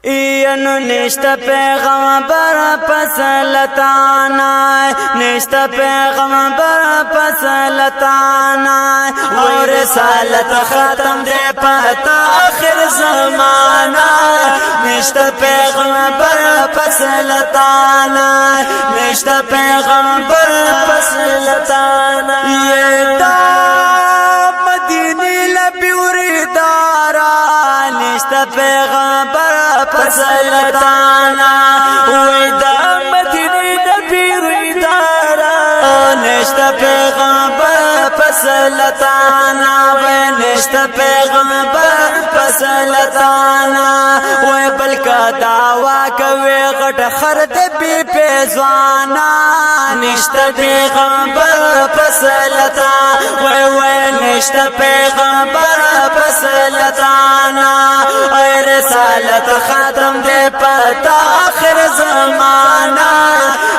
اینو نشتا پیغمبر پسلتانا نشتا پیغمبر پسلتانا و رسالت ختم دے پتا آخر زمانا نشتا پیغمبر پسلتانا نشتا پیغمبر پسلتانا یہ دا مدینی لبی وریدارا نشتا پیغمبر پسلتانا ویدا مدینی لبی وریدارا نشتا پیغمبر پسلتانا نشتا پیغمبر پسلتانا وی بلکا دعوا کوي غټ خرد بی پیزوانا نشتا پیغمبر پسلتا وی نشتا پیغمبر پسلتانا ای رسالت ختم دے پتا آخر زمانا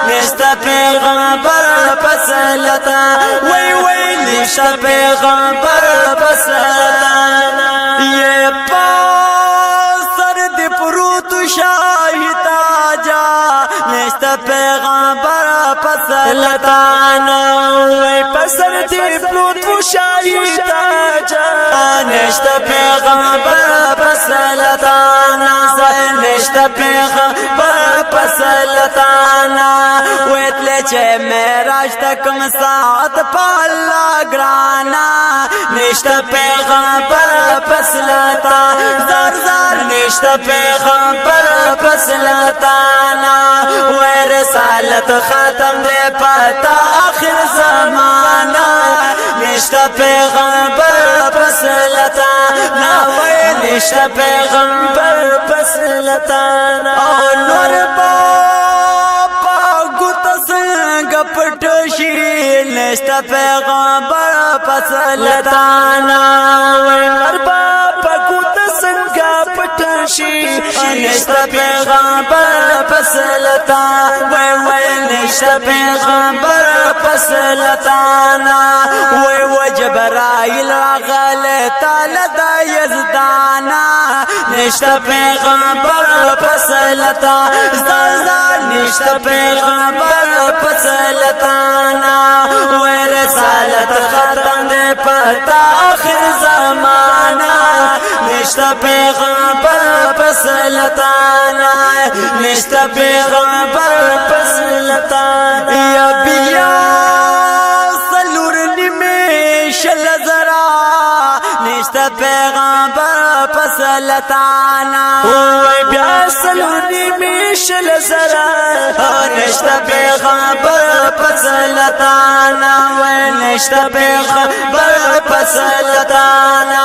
نشتا پیغمبر پسلتا وی نشتا پیغمبر پسلتانا یہ پاسر دی پروت شاہی تاجا نشتا پیغمبر پسلتانا وی پسر دی پروت شاہی تاجا نشتا پیغمبر پسلتانا نشتا پیغمبر پسلتانا ویتلے چے میراج تکم ساعت پالا گرانا نشتا پیغمبر پسلتا زار زار نشتا پیغمبر پسلتانا وی رسالت ختم دے پتا آخر زمانا نشتا پیغمبر پسلتانا وی نشتا پیغمبر پسلتانا او نور باپا گوتا سنگ پٹشی نشتا پیغمبر پسلتانا وی نور باپا گوتا سنگ پٹشی نشتا پیغمبر پسلتانا وی نشتا پیغمبر پسلتانا وی جبرائیل راغل تالا دا یزدانا نشتا پیغمبر پسلتا زلزال نشتا پیغمبر پسلتانا وی رسالت ختم دے پتا آخر زمانا نشتا پیغمبر پسلتانا نشتا پیغمبر پسلتانا یا بیا سلور نمیشل زرا نشتا پیغمبر پسلتانا وی بیا سلور نمیشل زرا نشتا پیغمبر پسلتانا وی نشتا پیغمبر پسلتانا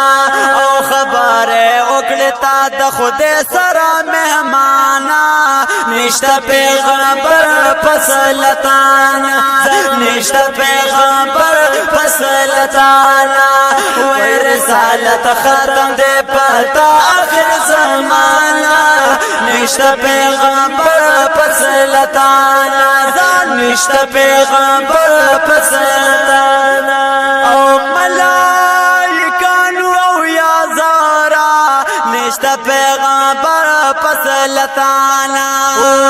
او خبر اکلتا د خود سرا مہمانا نشتا پیغمبر پسلتانا نشتا پیغمبر پسلتانا وی رسالت ختم دے پتا آخر زمانا نشتا پیغمبر پسلتانا نشتا پیغمبر پسلتانا او ملائکانو او یا زارا نشتا پیغمبر پسلتانا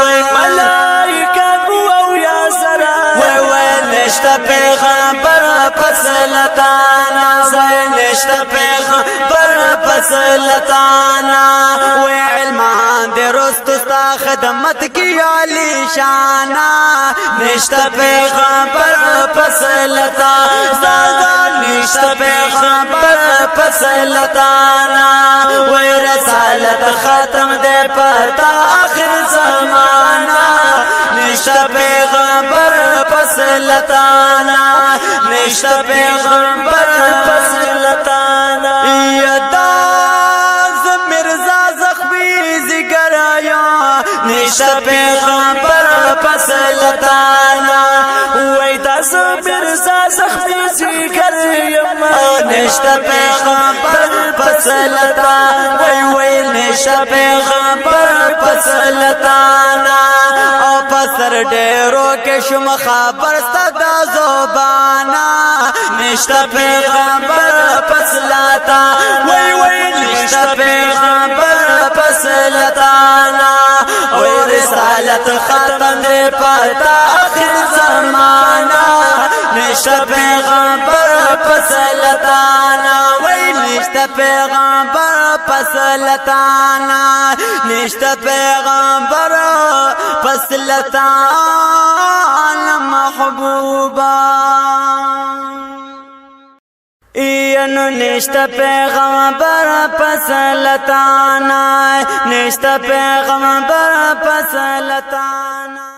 وی ملائکانو او یا زارا وی نشتا پیغمبر پسلتانا نشتا پیغمبر پسلتانا وی علمان دے رستستا خدمت کی علی شانا نشتا پیغمبر پسلتانا نشتا پیغمبر پسلتانا وی رسالت ختم دے پتا آخر زمانا نشتا پیغمبر پسلتانا نشتا پیغمبر پسلتانا یداز مرزا زخمی زگر آیا نشتا پیغمبر پسلتانا ویداز مرزا زخمی زگر آیا نشتا پیغمبر پسلتانا وی نشتا پیغمبر پسلتانا او پسر ڈیرو کے شم خبر ستا زبانا نشتا پیغمبر پسلتا وی نشتا پیغمبر پسلتا پتا آخر زمانہ نشتا پیغمبر پسلطانا وی نشتا پیغمبر پسلطانا نشتا پیغمبر پسلطانا محبوبا اینو نشتا پیغمبر پسلطانا نشتا پیغمبر پسلطانا